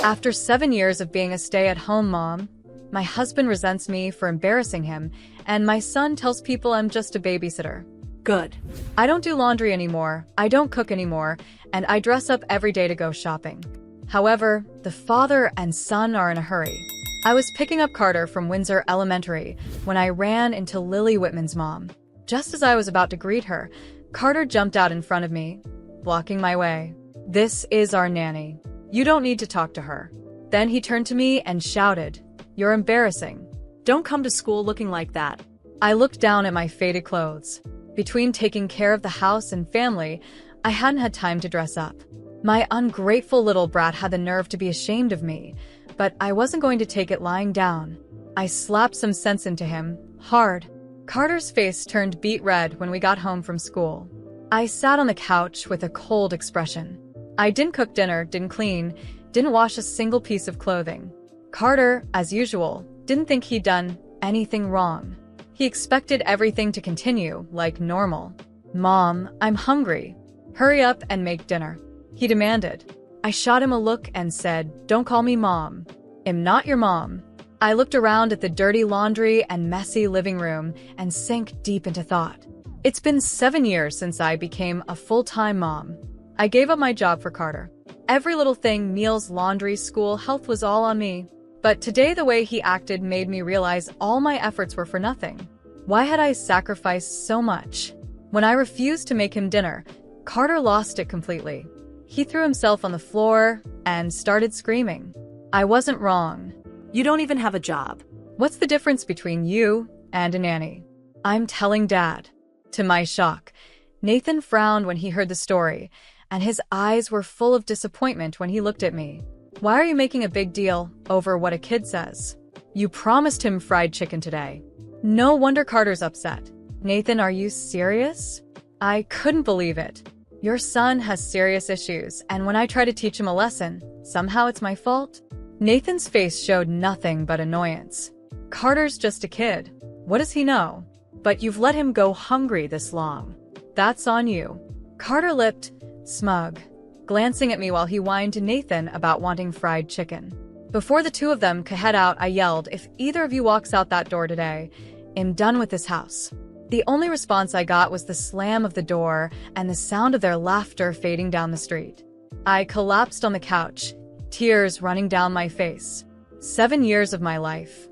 After 7 years of being a stay-at-home mom, my husband resents me for embarrassing him, and my son tells people I'm just a babysitter. Good. I don't do laundry anymore, I don't cook anymore, and I dress up every day to go shopping. However, the father and son are in a hurry. I was picking up Carter from Windsor Elementary when I ran into Lily Whitman's mom. Just as I was about to greet her, Carter jumped out in front of me, blocking my way. "This is our nanny. You don't need to talk to her." Then he turned to me and shouted, "You're embarrassing. Don't come to school looking like that." I looked down at my faded clothes. Between taking care of the house and family, I hadn't had time to dress up. My ungrateful little brat had the nerve to be ashamed of me, but I wasn't going to take it lying down. I slapped some sense into him, hard. Carter's face turned beet red when we got home from school. I sat on the couch with a cold expression. I didn't cook dinner, didn't clean, didn't wash a single piece of clothing. Carter, as usual, didn't think he'd done anything wrong. He expected everything to continue like normal. "Mom, I'm hungry. Hurry up and make dinner," he demanded. I shot him a look and said, "Don't call me mom. I'm not your mom." I looked around at the dirty laundry and messy living room and sank deep into thought. It's been 7 years since I became a full-time mom. I gave up my job for Carter. Every little thing, meals, laundry, school, health, was all on me. But today the way he acted made me realize all my efforts were for nothing. Why had I sacrificed so much? When I refused to make him dinner, Carter lost it completely. He threw himself on the floor and started screaming. I wasn't wrong. You don't even have a job. What's the difference between you and a nanny? I'm telling Dad. To my shock, Nathan frowned when he heard the story, and his eyes were full of disappointment when he looked at me. "Why are you making a big deal over what a kid says? You promised him fried chicken today." No wonder Carter's upset. "Nathan, are you serious?" I couldn't believe it. "Your son has serious issues, and when I try to teach him a lesson, somehow it's my fault?" Nathan's face showed nothing but annoyance. "Carter's just a kid. What does he know? But you've let him go hungry this long. That's on you." Carter lipped, smug, glancing at me while he whined to Nathan about wanting fried chicken. Before the two of them could head out, I yelled, "If either of you walks out that door today, I'm done with this house." The only response I got was the slam of the door and the sound of their laughter fading down the street. I collapsed on the couch, tears running down my face. 7 years of my life.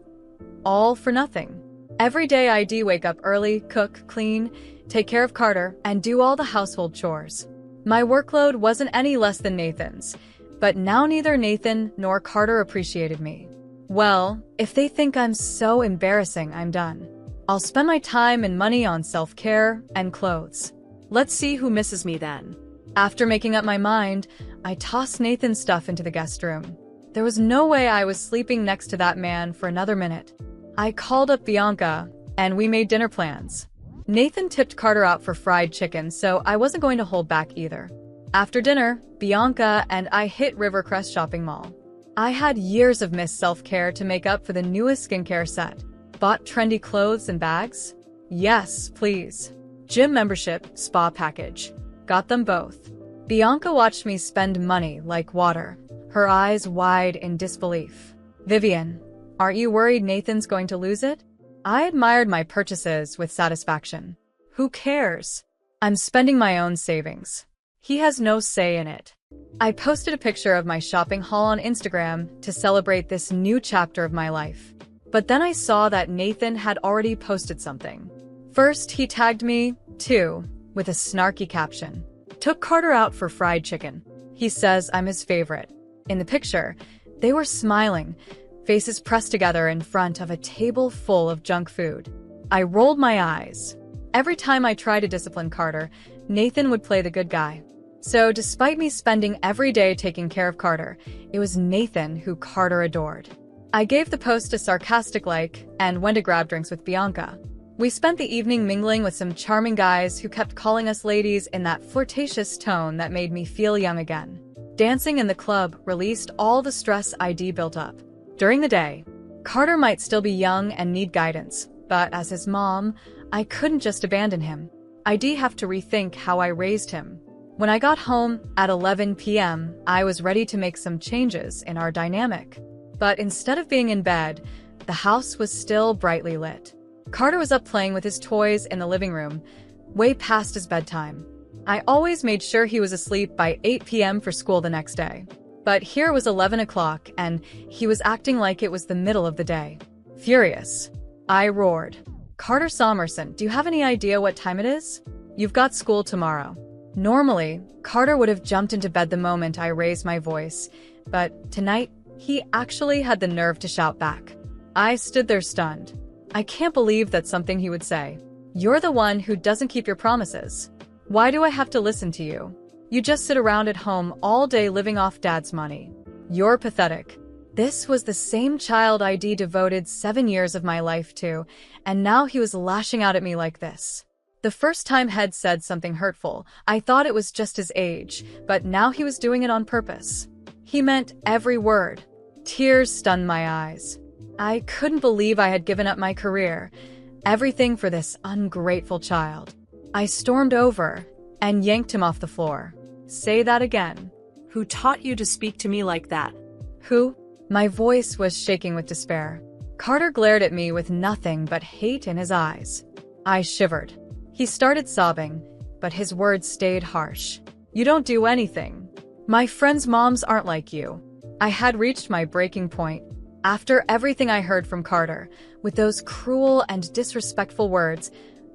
All for nothing. Every day I'd wake up early, cook, clean, take care of Carter, and do all the household chores. My workload wasn't any less than Nathan's, but now neither Nathan nor Carter appreciated me. Well, if they think I'm so embarrassing, I'm done. I'll spend my time and money on self-care and clothes. Let's see who misses me then. After making up my mind, I tossed Nathan's stuff into the guest room. There was no way I was sleeping next to that man for another minute. I called up Bianca, and we made dinner plans. Nathan tipped Carter out for fried chicken, so I wasn't going to hold back either. After dinner, Bianca and I hit Rivercrest Shopping Mall. I had years of missed self-care to make up for the newest skincare set. Bought trendy clothes and bags? Yes, please. Gym membership, spa package. Got them both. Bianca watched me spend money like water, her eyes wide in disbelief. "Vivian, aren't you worried Nathan's going to lose it?" I admired my purchases with satisfaction. Who cares? I'm spending my own savings. He has no say in it. I posted a picture of my shopping haul on Instagram to celebrate this new chapter of my life. But then I saw that Nathan had already posted something. First, he tagged me, too, with a snarky caption. "Took Carter out for fried chicken. He says I'm his favorite." In the picture, they were smiling, faces pressed together in front of a table full of junk food. I rolled my eyes. Every time I tried to discipline Carter, Nathan would play the good guy. So despite me spending every day taking care of Carter, it was Nathan who Carter adored. I gave the post a sarcastic like and went to grab drinks with Bianca. We spent the evening mingling with some charming guys who kept calling us ladies in that flirtatious tone that made me feel young again. Dancing in the club released all the stress I'd built up. During the day, Carter might still be young and need guidance, but as his mom, I couldn't just abandon him. I'd have to rethink how I raised him. When I got home at 11 p.m., I was ready to make some changes in our dynamic. But instead of being in bed, the house was still brightly lit. Carter was up playing with his toys in the living room, way past his bedtime. I always made sure he was asleep by 8 p.m. for school the next day. But here was 11 o'clock, and he was acting like it was the middle of the day. Furious, I roared. "Carter Somerson, do you have any idea what time it is? You've got school tomorrow." Normally, Carter would have jumped into bed the moment I raised my voice, but tonight, he actually had the nerve to shout back. I stood there stunned. I can't believe that's something he would say. "You're the one who doesn't keep your promises. Why do I have to listen to you? You just sit around at home all day living off Dad's money. You're pathetic." This was the same child I'd devoted 7 years of my life to, and now he was lashing out at me like this. The first time Head said something hurtful, I thought it was just his age, but now he was doing it on purpose. He meant every word. Tears stunned my eyes. I couldn't believe I had given up my career, everything for this ungrateful child. I stormed over and yanked him off the floor. "Say that again." Who taught you to speak to me like that? "Who?" My voice was shaking with despair. Carter glared at me with nothing but hate in his eyes. I shivered. He started sobbing, but his words stayed harsh. "You don't do anything. My friends' moms aren't like you." I had reached my breaking point. After everything I heard from Carter, with those cruel and disrespectful words,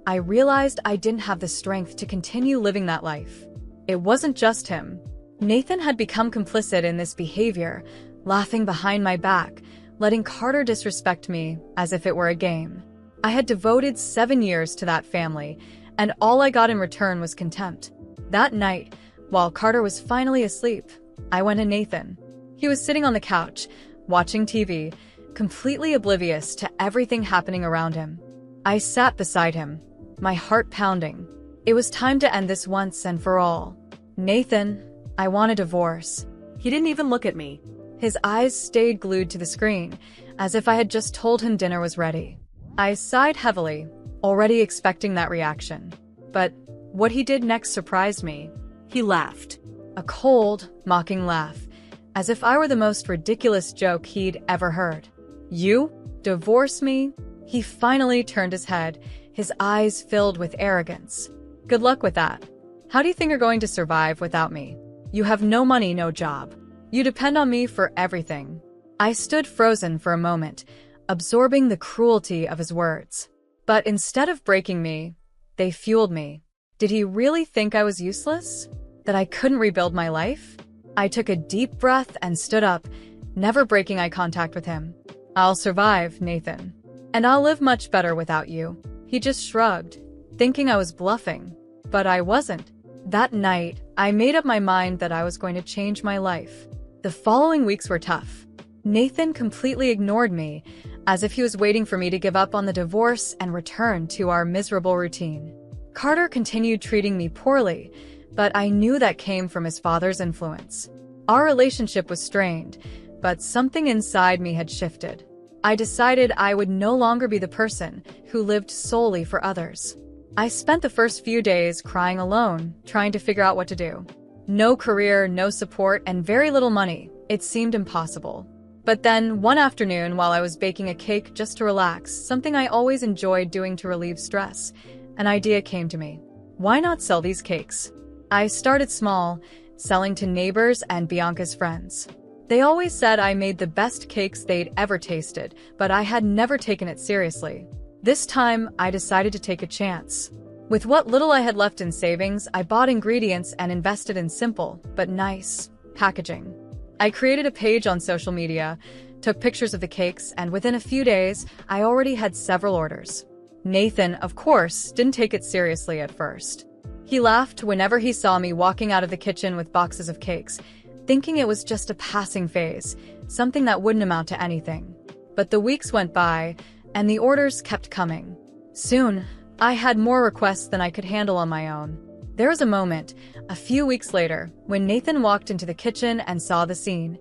I realized I didn't have the strength to continue living that life. It wasn't just him. Nathan had become complicit in this behavior, laughing behind my back, letting Carter disrespect me as if it were a game. I had devoted 7 years to that family, and all I got in return was contempt. That night, while Carter was finally asleep, I went to Nathan. He was sitting on the couch, watching TV, completely oblivious to everything happening around him. I sat beside him, my heart pounding. It was time to end this once and for all. "Nathan, I want a divorce." He didn't even look at me. His eyes stayed glued to the screen, as if I had just told him dinner was ready. I sighed heavily, already expecting that reaction. But what he did next surprised me. He laughed. A cold, mocking laugh, as if I were the most ridiculous joke he'd ever heard. "You? Divorce me?" He finally turned his head, his eyes filled with arrogance. "Good luck with that. How do you think you're going to survive without me? You have no money, no job. You depend on me for everything." I stood frozen for a moment, absorbing the cruelty of his words. But instead of breaking me, they fueled me. Did he really think I was useless? That I couldn't rebuild my life? I took a deep breath and stood up, never breaking eye contact with him. "I'll survive, Nathan. And I'll live much better without you." He just shrugged, thinking I was bluffing. But I wasn't. That night, I made up my mind that I was going to change my life. The following weeks were tough. Nathan completely ignored me, as if he was waiting for me to give up on the divorce and return to our miserable routine. Carter continued treating me poorly, but I knew that came from his father's influence. Our relationship was strained, but something inside me had shifted. I decided I would no longer be the person who lived solely for others. I spent the first few days crying alone, trying to figure out what to do. No career, no support, and very little money. It seemed impossible. But then, one afternoon, while I was baking a cake just to relax, something I always enjoyed doing to relieve stress, an idea came to me. Why not sell these cakes? I started small, selling to neighbors and Bianca's friends. They always said I made the best cakes they'd ever tasted, but I had never taken it seriously. This time, I decided to take a chance. With what little I had left in savings, I bought ingredients and invested in simple, but nice, packaging. I created a page on social media, took pictures of the cakes, and within a few days, I already had several orders. Nathan, of course, didn't take it seriously at first. He laughed whenever he saw me walking out of the kitchen with boxes of cakes, thinking it was just a passing phase, something that wouldn't amount to anything. But the weeks went by, and the orders kept coming. Soon, I had more requests than I could handle on my own. There was a moment, a few weeks later, when Nathan walked into the kitchen and saw the scene.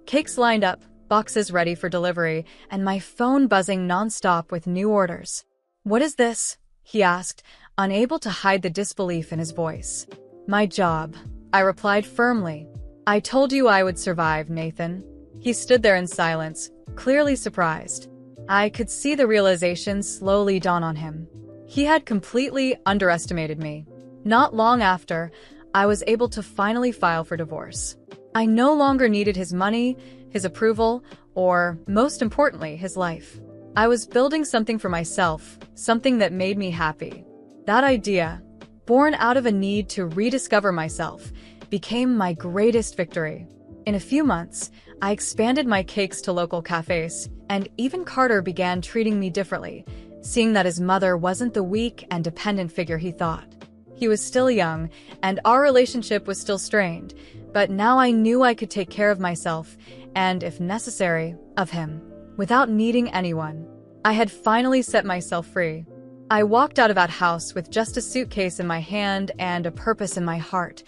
Cakes lined up, boxes ready for delivery, and my phone buzzing nonstop with new orders. "What is this?" he asked, unable to hide the disbelief in his voice. My job, I replied firmly. I told you I would survive, Nathan. He stood there in silence, clearly surprised. I could see the realization slowly dawn on him. He had completely underestimated me. Not long after, I was able to finally file for divorce. I no longer needed his money, his approval, or, most importantly, his life. I was building something for myself, something that made me happy. That idea, born out of a need to rediscover myself, became my greatest victory. In a few months, I expanded my cakes to local cafes, and even Carter began treating me differently, seeing that his mother wasn't the weak and dependent figure he thought. He was still young, and our relationship was still strained, but now I knew I could take care of myself, and, if necessary, of him, without needing anyone. I had finally set myself free. I walked out of that house with just a suitcase in my hand and a purpose in my heart,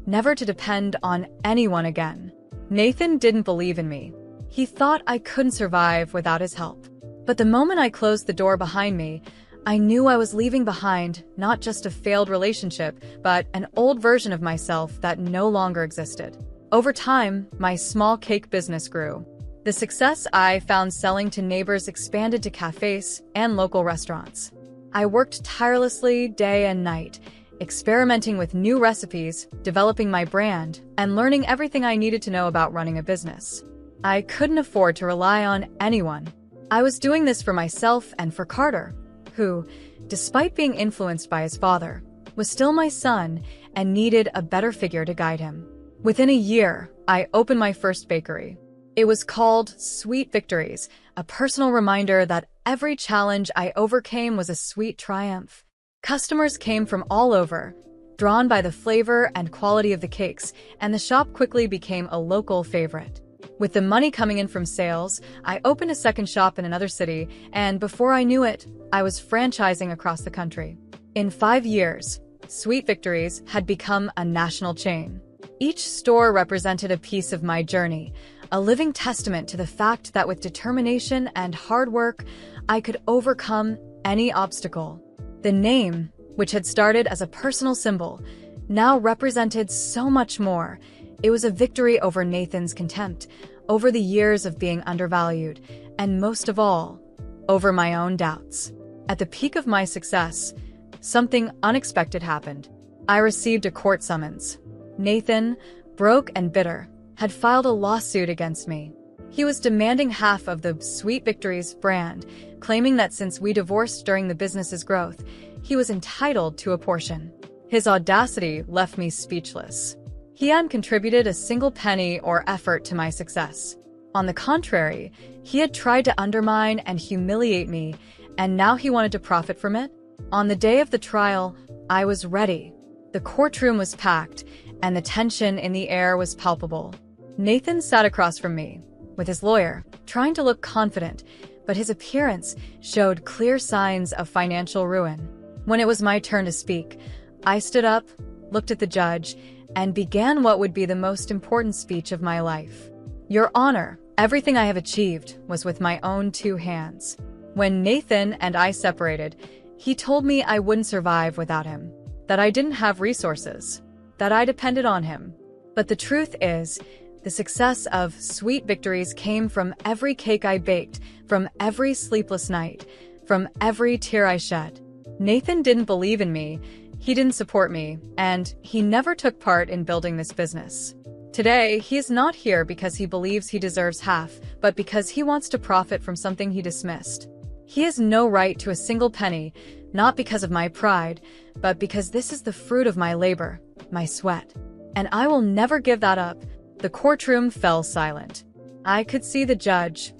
never to depend on anyone again. Nathan didn't believe in me. He thought I couldn't survive without his help. But the moment I closed the door behind me, I knew I was leaving behind not just a failed relationship, but an old version of myself that no longer existed. Over time, my small cake business grew. The success I found selling to neighbors expanded to cafes and local restaurants. I worked tirelessly day and night, experimenting with new recipes, developing my brand, and learning everything I needed to know about running a business. I couldn't afford to rely on anyone. I was doing this for myself and for Carter, who, despite being influenced by his father, was still my son and needed a better figure to guide him. Within a year, I opened my first bakery. It was called Sweet Victories, a personal reminder that every challenge I overcame was a sweet triumph. Customers came from all over, drawn by the flavor and quality of the cakes, and the shop quickly became a local favorite. With the money coming in from sales, I opened a second shop in another city, and before I knew it, I was franchising across the country. In 5 years, Sweet Victories had become a national chain. Each store represented a piece of my journey, a living testament to the fact that with determination and hard work, I could overcome any obstacle. The name, which had started as a personal symbol, now represented so much more. It was a victory over Nathan's contempt, over the years of being undervalued, and most of all, over my own doubts. At the peak of my success, something unexpected happened. I received a court summons. Nathan, broke and bitter, had filed a lawsuit against me. He was demanding half of the Sweet Victories brand, claiming that since we divorced during the business's growth, he was entitled to a portion. His audacity left me speechless. He hadn't contributed a single penny or effort to my success. On the contrary, he had tried to undermine and humiliate me, and now he wanted to profit from it? On the day of the trial, I was ready. The courtroom was packed, and the tension in the air was palpable. Nathan sat across from me, with his lawyer, trying to look confident, but his appearance showed clear signs of financial ruin. When it was my turn to speak, I stood up, looked at the judge, and began what would be the most important speech of my life. Your Honor, everything I have achieved was with my own 2 hands. When Nathan and I separated, he told me I wouldn't survive without him, that I didn't have resources, that I depended on him. But the truth is, the success of Sweet Victories came from every cake I baked, from every sleepless night, from every tear I shed. Nathan didn't believe in me, he didn't support me, and he never took part in building this business. Today, he is not here because he believes he deserves half, but because he wants to profit from something he dismissed. He has no right to a single penny, not because of my pride, but because this is the fruit of my labor, my sweat. And I will never give that up. The courtroom fell silent. I could see the judge,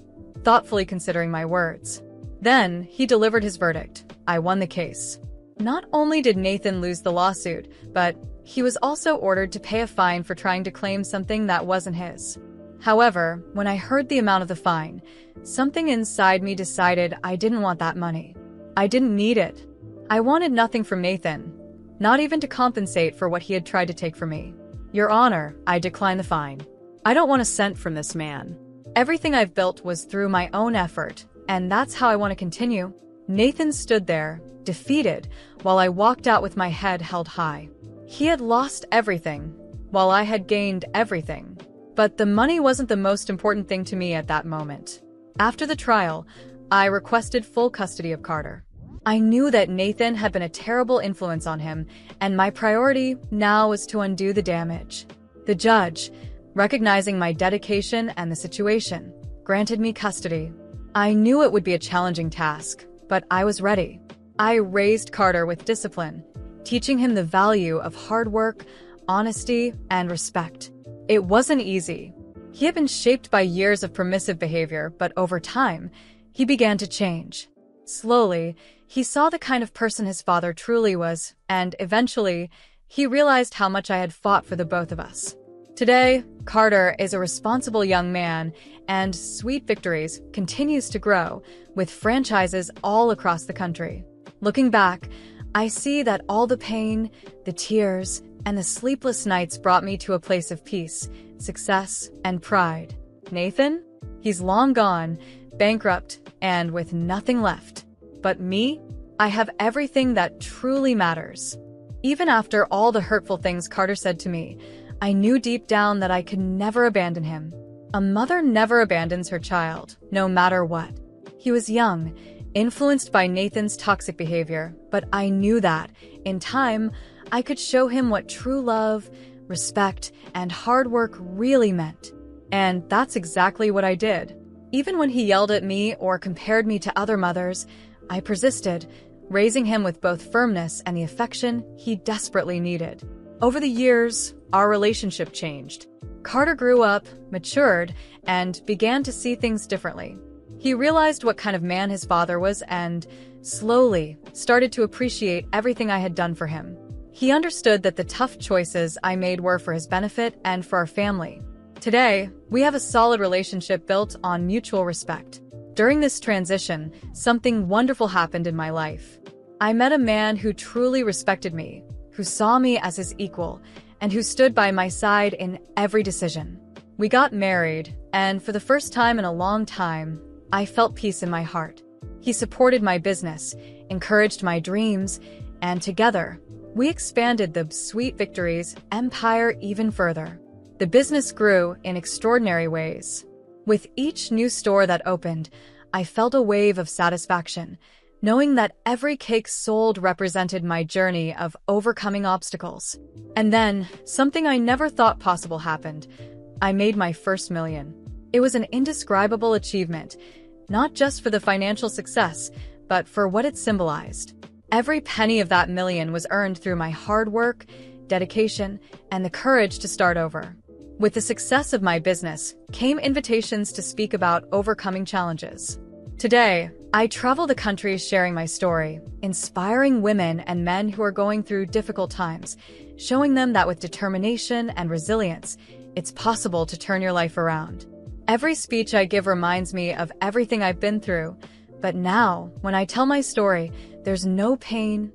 thoughtfully considering my words. Then, he delivered his verdict. I won the case. Not only did Nathan lose the lawsuit, but he was also ordered to pay a fine for trying to claim something that wasn't his. However, when I heard the amount of the fine, something inside me decided I didn't want that money. I didn't need it. I wanted nothing from Nathan, not even to compensate for what he had tried to take from me. Your Honor, I decline the fine. I don't want a cent from this man. Everything I've built was through my own effort, and that's how I want to continue. Nathan stood there, defeated, while I walked out with my head held high. He had lost everything, while I had gained everything. But the money wasn't the most important thing to me at that moment. After the trial, I requested full custody of Carter. I knew that Nathan had been a terrible influence on him, and my priority now was to undo the damage. The judge, recognizing my dedication and the situation, granted me custody. I knew it would be a challenging task, but I was ready. I raised Carter with discipline, teaching him the value of hard work, honesty, and respect. It wasn't easy. He had been shaped by years of permissive behavior, but over time, he began to change. Slowly, he saw the kind of person his father truly was, and eventually, he realized how much I had fought for the both of us. Today, Carter is a responsible young man, and Sweet Victories continues to grow, with franchises all across the country. Looking back, I see that all the pain, the tears, and the sleepless nights brought me to a place of peace, success, and pride. Nathan? He's long gone, bankrupt, and with nothing left. But me? I have everything that truly matters. Even after all the hurtful things Carter said to me, I knew deep down that I could never abandon him. A mother never abandons her child, no matter what. He was young, influenced by Nathan's toxic behavior, but I knew that, in time, I could show him what true love, respect, and hard work really meant. And that's exactly what I did. Even when he yelled at me or compared me to other mothers, I persisted, raising him with both firmness and the affection he desperately needed. Over the years, our relationship changed. Carter grew up, matured, and began to see things differently. He realized what kind of man his father was and, slowly, started to appreciate everything I had done for him. He understood that the tough choices I made were for his benefit and for our family. Today, we have a solid relationship built on mutual respect. During this transition, something wonderful happened in my life. I met a man who truly respected me, who saw me as his equal, and who stood by my side in every decision. We got married, and for the first time in a long time, I felt peace in my heart. He supported my business, encouraged my dreams, and together, we expanded the Sweet Victories empire even further. The business grew in extraordinary ways. With each new store that opened, I felt a wave of satisfaction, knowing that every cake sold represented my journey of overcoming obstacles. And then, something I never thought possible happened. I made my first million. It was an indescribable achievement, not just for the financial success, but for what it symbolized. Every penny of that million was earned through my hard work, dedication, and the courage to start over. With the success of my business came invitations to speak about overcoming challenges. Today, I travel the country sharing my story, inspiring women and men who are going through difficult times, showing them that with determination and resilience, it's possible to turn your life around. Every speech I give reminds me of everything I've been through, but now, when I tell my story, there's no pain,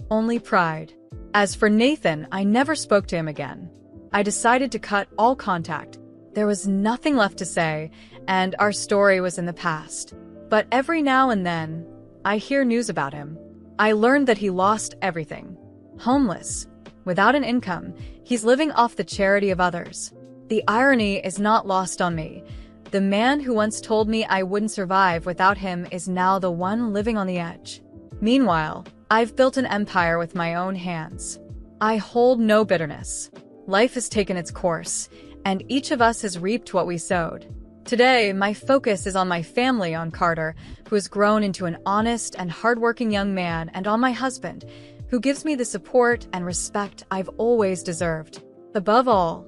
only pride. As for Nathan, I never spoke to him again. I decided to cut all contact. There was nothing left to say, and our story was in the past. But every now and then, I hear news about him. I learned that he lost everything. Homeless, without an income, he's living off the charity of others. The irony is not lost on me. The man who once told me I wouldn't survive without him is now the one living on the edge. Meanwhile, I've built an empire with my own hands. I hold no bitterness. Life has taken its course, and each of us has reaped what we sowed. Today, my focus is on my family, on Carter, who has grown into an honest and hardworking young man, and on my husband, who gives me the support and respect I've always deserved. Above all,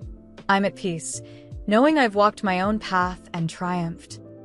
I'm at peace, knowing I've walked my own path and triumphed.